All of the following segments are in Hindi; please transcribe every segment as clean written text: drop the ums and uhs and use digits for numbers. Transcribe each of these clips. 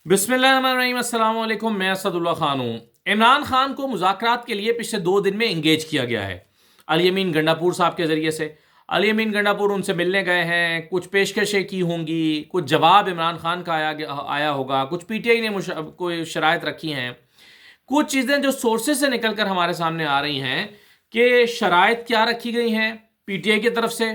बिस्मिल्लाहिर्रहमानिर्रहीम, अस्सलाम वालेकुम। मैं असदुल्ला खान हूँ। इमरान खान को मुज़ाकरात के लिए पिछले 2 दिन में इंगेज किया गया है अली यमीन गंडापुर साहब के ज़रिए से। अली यमीन गंडापुर उनसे मिलने गए हैं, कुछ पेशकशें की होंगी, कुछ जवाब इमरान खान का आया होगा, कुछ पीटीआई ने कोई शराइत रखी हैं, कुछ चीज़ें जो सोर्सेज से निकल कर हमारे सामने आ रही हैं कि शराइत क्या रखी गई हैं पीटीआई की तरफ से,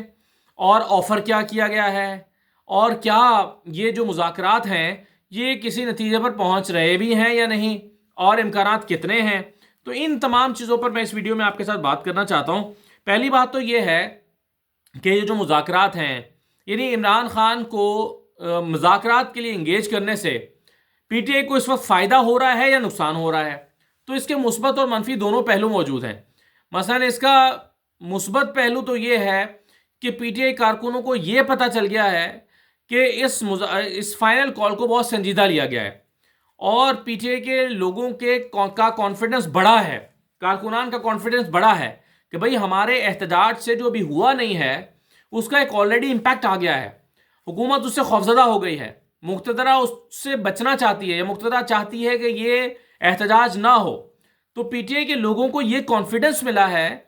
और ऑफ़र क्या किया गया है, और क्या ये जो मुज़ाकरात हैं ये किसी नतीजे पर पहुंच रहे भी हैं या नहीं, और इम्कानात कितने हैं। तो इन तमाम चीज़ों पर मैं इस वीडियो में आपके साथ बात करना चाहता हूँ। पहली बात तो ये है कि ये जो मुज़ाकरात हैं, यानी इमरान खान को मुज़ाकरात के लिए इंगेज करने से पीटीआई को इस वक्त फ़ायदा हो रहा है या नुकसान हो रहा है। तो इसके मुस्बत और मनफी दोनों पहलू मौजूद हैं। मसलन इसका मुस्बत पहलू तो ये है कि पीटीआई कारकुनों को ये पता चल गया है कि इस फाइनल कॉल को बहुत संजीदा लिया गया है, और पीटीआई के लोगों का कॉन्फिडेंस बढ़ा है, कारकुनान का कॉन्फिडेंस बढ़ा है कि भाई हमारे एहतजाज से जो अभी हुआ नहीं है उसका एक ऑलरेडी इम्पैक्ट आ गया है। हुकूमत उससे खौफजदा हो गई है, मुक्तदरा उससे बचना चाहती है, या मुक्तदरा चाहती है कि ये एहतजाज ना हो। तो पीटीआई के लोगों को ये कॉन्फिडेंस मिला है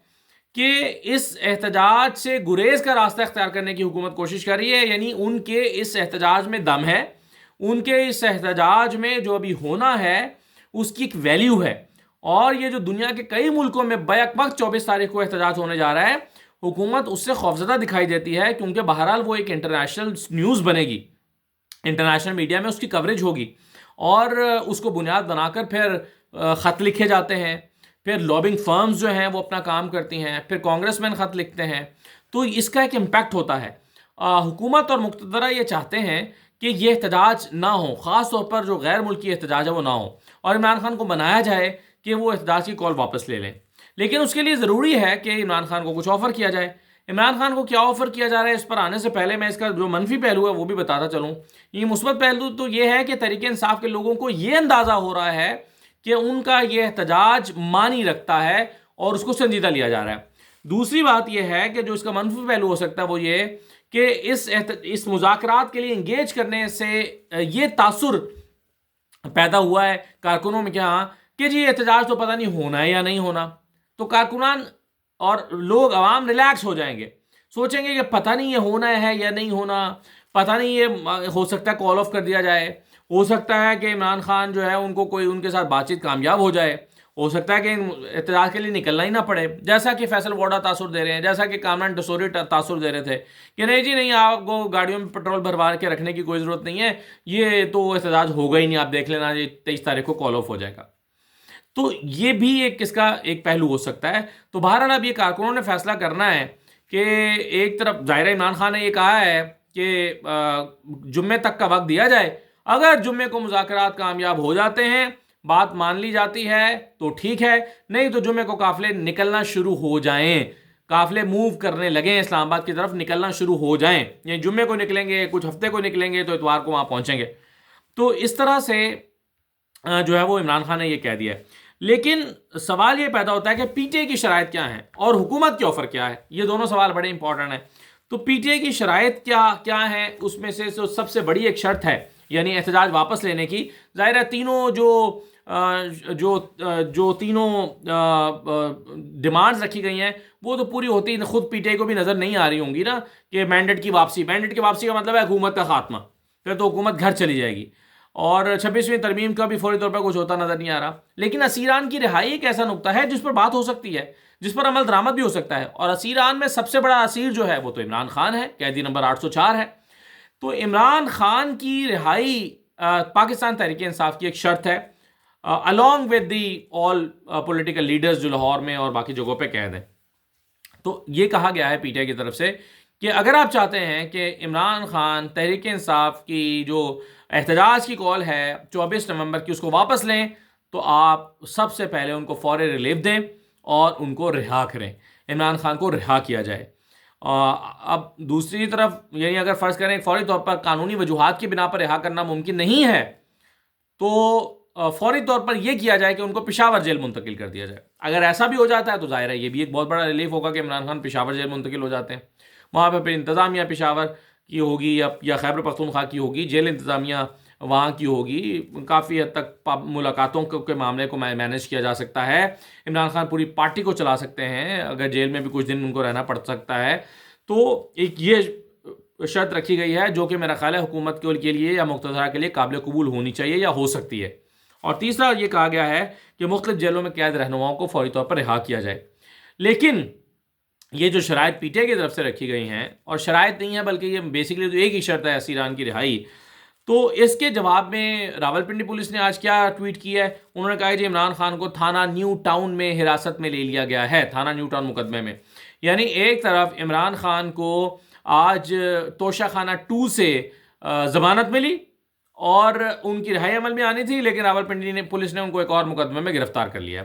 कि इस एहतजाज से गुरेज का रास्ता अख्तियार करने की हुकूमत कोशिश कर रही है, यानी उनके इस एहतजाज में दम है, उनके इस एहतजाज में जो अभी होना है उसकी एक वैल्यू है। और ये जो दुनिया के कई मुल्कों में बैक वक्त 24 तारीख को एहतजाज होने जा रहा है, हुकूमत उससे खौफजदा दिखाई देती है, क्योंकि बहरहाल वो एक इंटरनेशनल न्यूज़ बनेगी, इंटरनेशनल मीडिया में उसकी कवरेज होगी, और उसको बुनियाद बनाकर फिर ख़त लिखे जाते हैं, फिर लॉबिंग फर्म्स जो हैं वो अपना काम करती हैं, फिर कांग्रेसमैन ख़त लिखते हैं। तो इसका एक इम्पैक्ट होता है। हुकूमत और मुक़्तदरा ये चाहते हैं कि ये एहतजाज ना हो, ख़ास तौर पर जो गैर मुल्की एहतजाज है वो ना हो, और इमरान खान को बनाया जाए कि वो एहतजाज की कॉल वापस ले लें। लेकिन उसके लिए ज़रूरी है कि इमरान खान को कुछ ऑफ़र किया जाए। इमरान खान को क्या ऑफ़र किया जा रहा है, इस पर आने से पहले मैं इसका जो मनफी पहलू है वो भी बताता चलूँ। ये मुस्बत पहलू तो ये है कि तहरीक इंसाफ के लोगों को ये अंदाज़ा हो रहा है कि उनका ये एहतजाज मानी रखता है और उसको संजीदा लिया जा रहा है। दूसरी बात यह है कि जो इसका मनफी पहलू हो सकता है वो ये कि इस मुज़ाकरात के लिए इंगेज करने से ये तासुर पैदा हुआ है कारकुनों में, क्या कि जी एहतजाज तो पता नहीं होना है या नहीं होना। तो कारकुनान और लोग आवाम रिलैक्स हो जाएंगे, सोचेंगे कि पता नहीं ये होना है या नहीं होना, पता नहीं ये हो सकता है कॉल ऑफ कर दिया जाए, हो सकता है कि इमरान खान जो है उनको कोई उनके साथ बातचीत कामयाब हो जाए, हो सकता है कि एहतजाज के लिए निकलना ही ना पड़े, जैसा कि फैसल वोडा तासुर दे रहे हैं, जैसा कि कामरान डसोरी तासुर दे रहे थे कि नहीं जी नहीं, आपको गाड़ियों में पेट्रोल भरवा के रखने की कोई ज़रूरत नहीं है, ये तो एहतजाज होगा ही नहीं, आप देख लेना ये 23 तारीख को कॉल ऑफ हो जाएगा। तो ये भी एक इसका एक पहलू हो सकता है। तो बहरहाल अब ये कारकुनों ने फैसला करना है कि एक तरफ ज़ाहिर इमरान खान ने ये कहा है कि जुम्मे तक का वक्त दिया जाए, अगर जुम्मे को मुज़ाकरात कामयाब हो जाते हैं, बात मान ली जाती है तो ठीक है, नहीं तो जुम्मे को काफ़िले निकलना शुरू हो जाएं, काफ़िले मूव करने लगें, इस्लामाबाद की तरफ निकलना शुरू हो जाएं। ये जुम्मे को निकलेंगे, कुछ हफ्ते को निकलेंगे, तो इतवार को वहाँ पहुँचेंगे। तो इस तरह से जो है वो इमरान खान ने ये कह दिया है। लेकिन सवाल ये पैदा होता है कि पीटीआई की शराइत क्या है और हुकूमत की ऑफर क्या है, ये दोनों सवाल बड़े इंपॉर्टेंट हैं। तो पीटीआई की शराइत क्या क्या है, उसमें से जो सबसे बड़ी एक शर्त है, यानी एहतजाज वापस लेने की। जाहिर है तीनों जो तीनों डिमांड्स रखी गई हैं वो तो पूरी होती खुद पीटीआई को भी नज़र नहीं आ रही होंगी ना, कि मैंडेट की वापसी, मैंडेट की वापसी का मतलब है हुकूमत का खात्मा, फिर तो हुकूमत घर चली जाएगी, और 26वीं तरमीम का भी फौरी तौर पर कुछ होता नजर नहीं आ रहा। लेकिन असीरान की रिहाई एक ऐसा नुकता है जिस पर बात हो सकती है, जिस पर अमल दरामद भी हो सकता है, और असीरान में सबसे बड़ा असीर जो है वो तो इमरान खान है, कैदी नंबर 804 है। तो इमरान खान की रिहाई पाकिस्तान तहरीक इंसाफ की एक शर्त है, along with the all political leaders जो लाहौर में और बाकी जगहों पे कैद हैं। तो ये कहा गया है पीटीआई की तरफ से कि अगर आप चाहते हैं कि इमरान खान तहरीक इंसाफ की जो एहतजाज की कॉल है 24 नवंबर की उसको वापस लें, तो आप सबसे पहले उनको फौरी रिलीफ दें और उनको रिहा करें, इमरान खान को रिहा किया जाए। अब दूसरी तरफ, यानी अगर फ़र्ज़ करें फौरी तौर पर कानूनी वजूहात की बिना पर रिहा करना मुमकिन नहीं है, तो फौरी तौर पर यह किया जाए कि उनको पेशावर जेल मुंतकिल कर दिया जाए। अगर ऐसा भी हो जाता है तो जाहिर है ये भी एक बहुत बड़ा रिलीफ होगा कि इमरान खान पेशावर जेल मुंतकिल हो जाते हैं। वहाँ पर फिर इंतज़ामिया पेशावर की होगी या खैबर पख्तूनख्वा की होगी, जेल इंतज़ामिया वहाँ की होगी। काफ़ी हद तक मुलाकातों के मामले को मैनेज किया जा सकता है। इमरान खान पूरी पार्टी को चला सकते हैं, अगर जेल में भी कुछ दिन उनको रहना पड़ सकता है तो एक ये शर्त रखी गई है जो कि मेरा ख्याल है हुकूमत के लिए या मुक़्तदरा के लिए काबिल कबूल होनी चाहिए या हो सकती है। और तीसरा ये कहा गया है कि मुख्तलिफ जेलों में कैद रहनुमाओं को फौरी तौर पर रिहा किया जाए। लेकिन ये जो शराइत पीटीआई की तरफ से रखी गई हैं, और शराइत नहीं है बल्कि ये बेसिकली तो एक ही शर्त है असीरान की रिहाई, तो इसके जवाब में रावलपिंडी पुलिस ने आज क्या ट्वीट किया है। उन्होंने कहा कि इमरान खान को थाना न्यू टाउन में हिरासत में ले लिया गया है, थाना न्यू टाउन मुकदमे में। यानी एक तरफ इमरान खान को आज तोशाखाना 2 से ज़मानत मिली और उनकी रिहाई अमल में आनी थी, लेकिन रावलपिंडी ने पुलिस ने उनको एक और मुकदमे में गिरफ्तार कर लिया।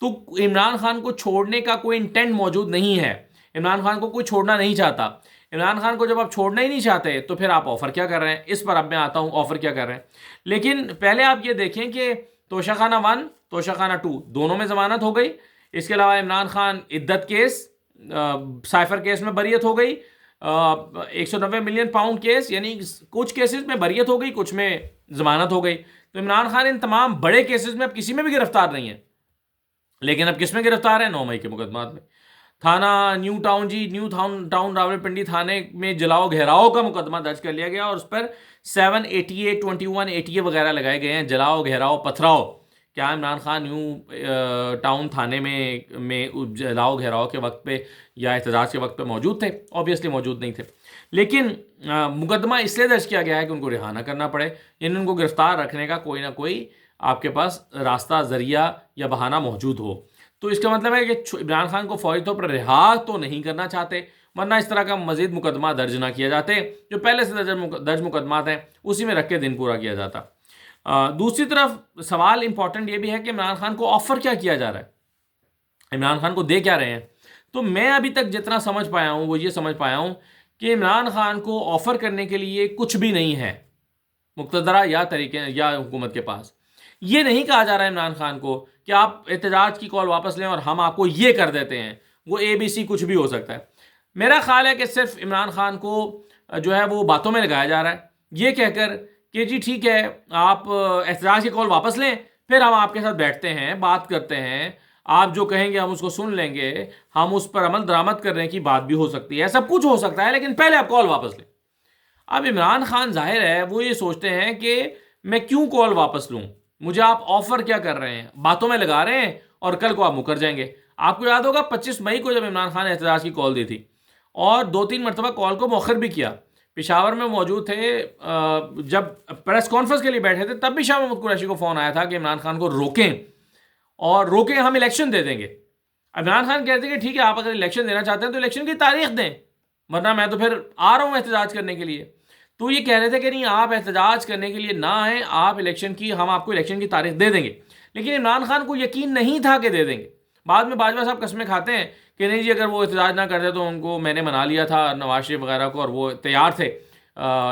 तो इमरान खान को छोड़ने का कोई इंटेंट मौजूद नहीं है, इमरान खान को कोई छोड़ना नहीं चाहता। इमरान खान को जब आप छोड़ना ही नहीं चाहते तो फिर आप ऑफ़र क्या कर रहे हैं, इस पर अब मैं आता हूँ ऑफ़र क्या कर रहे हैं। लेकिन पहले आप ये देखें कि तोशाखाना 1 तोशाखाना 2 दोनों में ज़मानत हो गई। इसके अलावा इमरान खान इद्दत केस, साइफर केस में बरियत हो गई, 190 मिलियन पाउंड केस, यानी कुछ केसेस में बरियत हो गई, कुछ में ज़मानत हो गई। तो इमरान खान इन तमाम बड़े केसेस में अब किसी में भी गिरफ्तार नहीं है। लेकिन अब किस में गिरफ्तार है? 9 मई के मुकदमात में। थाना new town new town Rawalpindi थाने में जलाओ घेराव का मुकदमा दर्ज कर लिया गया और उस पर 7 ATA 21 ATA वगैरह लगाए गए हैं। जलाओ घेराव पथराव, क्या इमरान खान न्यू टाउन थाने में जलाओ घेराव के वक्त पे या एहतजाज के वक्त पे मौजूद थे? ऑब्वियसली मौजूद नहीं थे। लेकिन मुकदमा इसलिए दर्ज किया गया है कि उनको रिहा ना करना पड़े, यानी उनको गिरफ्तार रखने का कोई ना कोई आपके पास रास्ता, ज़रिया या बहाना मौजूद हो। तो इसका मतलब है कि इमरान खान को फौरी तौर पर रिहा तो नहीं करना चाहते, वरना इस तरह का मजीद मुकदमा दर्ज ना किया जाते। जो पहले से दर्ज मुकदमात हैं उसी में रख के दिन पूरा किया जाता। दूसरी तरफ सवाल इंपॉर्टेंट ये भी है कि इमरान खान को ऑफ़र क्या किया जा रहा है, इमरान खान को दे क्या रहे हैं। तो मैं अभी तक जितना समझ पाया हूँ वो ये समझ पाया हूँ कि इमरान खान को ऑफ़र करने के लिए कुछ भी नहीं है मुक़्तदरा या तरीके या हुकूमत के पास। ये नहीं कहा जा रहा है इमरान खान को कि आप एहतजाज की कॉल वापस लें और हम आपको ये कर देते हैं, वो ABC कुछ भी हो सकता है। मेरा ख्याल है कि सिर्फ इमरान खान को जो है वो बातों में लगाया जा रहा है, ये कहकर कि जी ठीक है आप एहतजाज की कॉल वापस लें, फिर हम आपके साथ बैठते हैं, बात करते हैं, आप जो कहेंगे हम उसको सुन लेंगे, हम उस पर अमल दरामद करने की बात भी हो सकती है, सब कुछ हो सकता है, लेकिन पहले आप कॉल वापस लें। अब इमरान खान जाहिर है वो ये सोचते हैं कि मैं क्यों कॉल वापस लूँ, मुझे आप ऑफ़र क्या कर रहे हैं, बातों में लगा रहे हैं और कल को आप मुकर जाएंगे। आपको याद होगा 25 मई को जब इमरान खान ने एहतजाज की कॉल दी थी और 2-3 मरतबा कॉल को मौखर भी किया, पेशावर में मौजूद थे, जब प्रेस कॉन्फ्रेंस के लिए बैठे थे तब भी शाह महमूद कुरैशी को फ़ोन आया था कि इमरान खान को रोकें और रोकें, हम इलेक्शन दे देंगे। इमरान खान कहते हैं कि ठीक है आप अगर इलेक्शन देना चाहते हैं तो इलेक्शन की तारीख दें, वरना मैं तो फिर आ रहा हूँ एहतजाज करने के लिए। तो ये कह रहे थे कि नहीं आप एहतजाज करने के लिए ना आए, आप इलेक्शन की, हम आपको इलेक्शन की तारीख दे देंगे। लेकिन इमरान खान को यकीन नहीं था कि दे देंगे। बाद में बाजवा साहब कस्में खाते हैं कि नहीं जी अगर वो एहतजाज ना करते तो उनको मैंने मना लिया था नवाज शरीफ वगैरह को और वो तैयार थे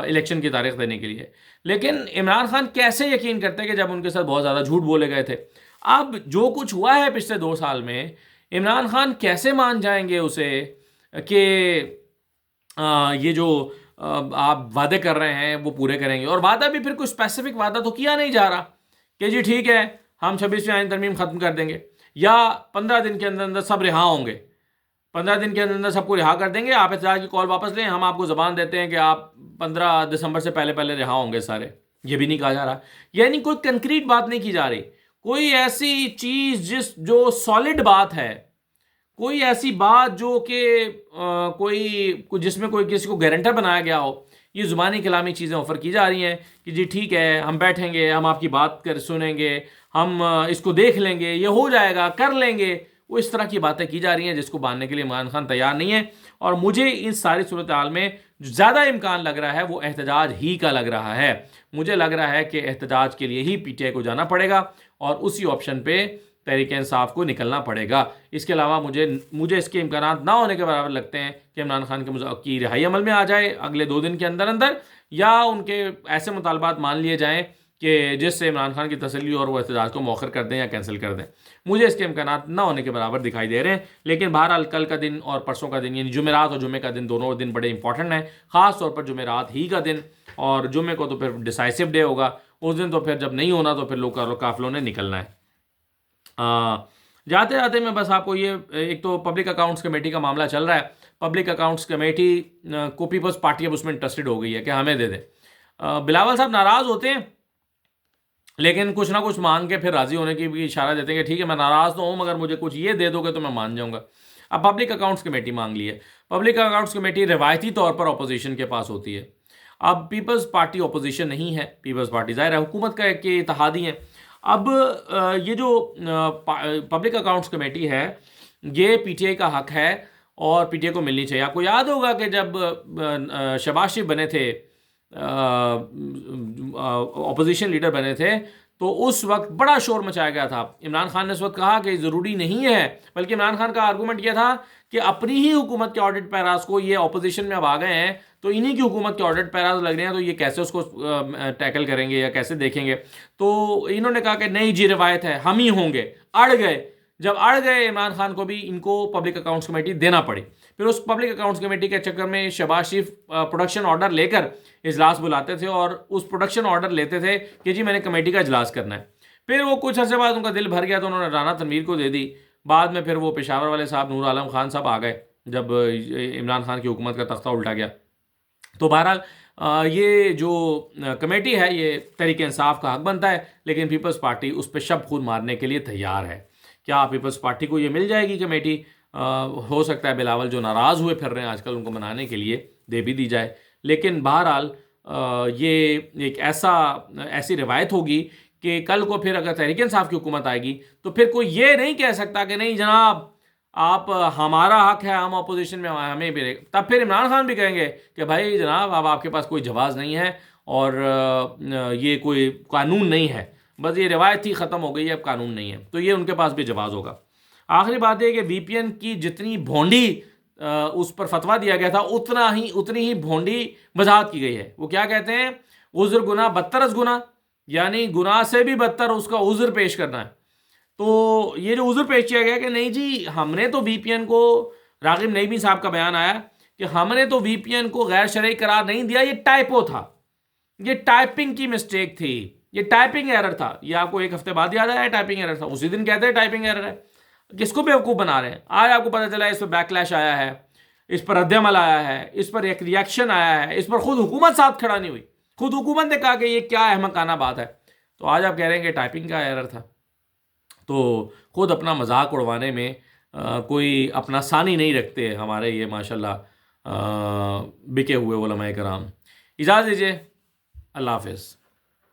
इलेक्शन की तारीख देने के लिए। लेकिन इमरान खान कैसे यकीन करते कि जब उनके साथ बहुत ज़्यादा झूठ बोले गए थे। अब जो कुछ हुआ है पिछले 2 साल में, इमरान खान कैसे मान जाएंगे उसे कि ये जो आप वादे कर रहे हैं वो पूरे करेंगे। और वादा भी फिर कोई स्पेसिफिक वादा तो किया नहीं जा रहा कि जी ठीक है हम 26वीं आईन तरमीम ख़त्म कर देंगे या 15 दिन के अंदर अंदर सब रिहा होंगे, 15 दिन के अंदर अंदर सबको रिहा कर देंगे, आप एहतजाज की कॉल वापस लें, हम आपको ज़बान देते हैं कि आप 15 दिसंबर से पहले पहले रिहा होंगे सारे। ये भी नहीं कहा जा रहा, यानी कोई कंक्रीट बात नहीं की जा रही, कोई ऐसी चीज़ जो सॉलिड बात है, कोई ऐसी बात जो कि कोई जिसमें कोई किसी को गारंटर बनाया गया हो। ये ज़ुबानी कलामी चीज़ें ऑफ़र की जा रही हैं कि जी ठीक है हम बैठेंगे, हम आपकी बात कर सुनेंगे, हम इसको देख लेंगे, ये हो जाएगा, कर लेंगे। वो इस तरह की बातें की जा रही हैं जिसको मानने के लिए इमरान खान तैयार नहीं है। और मुझे इन सारी सूरत हाल में जो ज़्यादा इम्कान लग रहा है वो एहतजाज ही का लग रहा है। मुझे लग रहा है कि एहतजाज के लिए ही PTI को जाना पड़ेगा और उसी ऑप्शन पे तहरीक इंसाफ को निकलना पड़ेगा। इसके अलावा मुझे इसके इम्कान ना होने के बराबर लगते हैं कि इमरान खान की रिहाई अमल में आ जाए अगले 2 दिन के अंदर अंदर, या उनके ऐसे मुतालबात मान लिए जाएँ कि जिससे इमरान खान की तसल्ली और वो एहतजाज को मौखर कर दें या कैंसिल कर दें। मुझे इसके इम्कानात ना होने के बराबर दिखाई दे रहे हैं। लेकिन बहरहाल कल का दिन और परसों का दिन यानी जुमेरात और जुमे का दिन दोनों दिन बड़े इंपॉर्टेंट हैं, ख़ास तौर पर जुमेरात ही का दिन। और जुमे को तो फिर डिसाइसिव डे होगा, उस दिन तो फिर जब नहीं होना तो फिर लोग काफिलों ने निकलना है। जाते जाते मैं बस आपको ये, एक तो पब्लिक अकाउंट्स कमेटी का मामला चल रहा है। पब्लिक अकाउंट्स कमेटी को पीपल्स पार्टी अब उसमें इंटरेस्टेड हो गई है कि हमें दे दें। बिलावल साहब नाराज़ होते हैं लेकिन कुछ ना कुछ मांग के फिर राज़ी होने की भी इशारा देते हैं कि ठीक है मैं नाराज़ तो हूँ मगर मुझे कुछ ये दे दोगे तो मैं मान जाऊँगा। अब पब्लिक अकाउंट्स कमेटी मांग ली है। पब्लिक अकाउंट्स कमेटी रिवायती तौर पर अपोजिशन के पास होती है। अब पीपल्स पार्टी अपोजिशन नहीं है, पीपल्स पार्टी ज़ाहिर है हुकूमत का के इत्तेहादी हैं। अब ये जो पब्लिक अकाउंट्स कमेटी है ये पीटीआई का हक है और पीटीआई को मिलनी चाहिए। आपको याद होगा कि जब शहबाज शरीफ बने थे, अपोजिशन लीडर बने थे, तो उस वक्त बड़ा शोर मचाया गया था। इमरान खान ने उस वक्त कहा कि ज़रूरी नहीं है, बल्कि इमरान खान का आर्गूमेंट यह था कि अपनी ही हुकूमत के ऑडिट पैराज को, ये अपोजिशन में अब आ गए हैं तो इन्हीं की हुकूमत के ऑडिट पैराज लग रहे हैं तो ये कैसे उसको टैकल करेंगे या कैसे देखेंगे। तो इन्होंने कहा कि नहीं जी रिवायत है, हम ही होंगे। अड़ गए। जब अड़ गए इमरान खान को भी इनको पब्लिक अकाउंट्स कमेटी देना पड़ी। फिर उस पब्लिक अकाउंट्स कमेटी के चक्कर में शहबाज शरीफ प्रोडक्शन ऑर्डर लेकर इजलास बुलाते थे और उस प्रोडक्शन ऑर्डर लेते थे कि जी मैंने कमेटी का इजलास करना है। फिर वो कुछ अर्से बाद उनका दिल भर गया तो उन्होंने राना तनवीर को दे दी। बाद में फिर वो पेशावर वाले साहब नूर आलम खान साहब आ गए जब इमरान खान की हुकूमत का तख्ता उल्टा गया। तो बहरहाल ये जो कमेटी है ये तहरीक इंसाफ का हक बनता है, लेकिन पीपल्स पार्टी उस पर शब खून मारने के लिए तैयार है। क्या पीपल्स पार्टी को ये मिल जाएगी कमेटी? हो सकता है बिलावल जो नाराज़ हुए फिर रहे हैं आजकल उनको मनाने के लिए दे भी दी जाए। लेकिन बहरहाल ये एक ऐसी रिवायत होगी कि कल को फिर अगर तहरीक इंसाफ की हुकूमत आएगी तो फिर कोई ये नहीं कह सकता कि नहीं जनाब आप, हमारा हक है, हम अपोजिशन में हमें भी। तब फिर इमरान खान भी कहेंगे कि भाई जनाब अब आपके पास कोई जवाज़ नहीं है और ये कोई कानून नहीं है, बस ये रिवायत ही ख़त्म हो गई है, अब कानून नहीं है। तो ये उनके पास भी जवाज़ होगा। आखिरी बात है कि वीपीएन की जितनी भोंडी उस पर फतवा दिया गया था उतनी ही भोंडी वजाहत की गई है। वो क्या कहते हैं, उज़्र गुना बदतर गुना, यानी गुनाह से भी बदतर उसका उज़्र पेश करना है। तो ये जो उज़्र पेश किया गया कि नहीं जी हमने तो वीपीएन को, रागिब नईमी साहब का बयान आया कि हमने तो वीपीएन को गैर शरई करार नहीं दिया, ये टाइपो था, ये टाइपिंग की मिस्टेक थी, ये टाइपिंग एरर था। ये आपको एक हफ्ते बाद याद आया टाइपिंग एरर था, उसी दिन कहते हैं टाइपिंग एरर है। किसको बेवकूफ़ बना रहे हैं? आज आपको पता चला इस पर बैकलैश आया है, इस पर रद्दमल आया है, इस पर एक रिएक्शन आया है, इस पर खुद हुकूमत साथ खड़ा नहीं हुई, खुद हुकूमत ने कहा कि ये क्या अहमकाना बात है। तो आज आप कह रहे हैं कि टाइपिंग का एरर था। तो खुद अपना मजाक उड़वाने में कोई अपना सानी नहीं रखते हमारे ये माशाल्लाह बिके हुए उलमाए कराम। इजाज़त दीजिए, अल्लाह हाफ़िज़।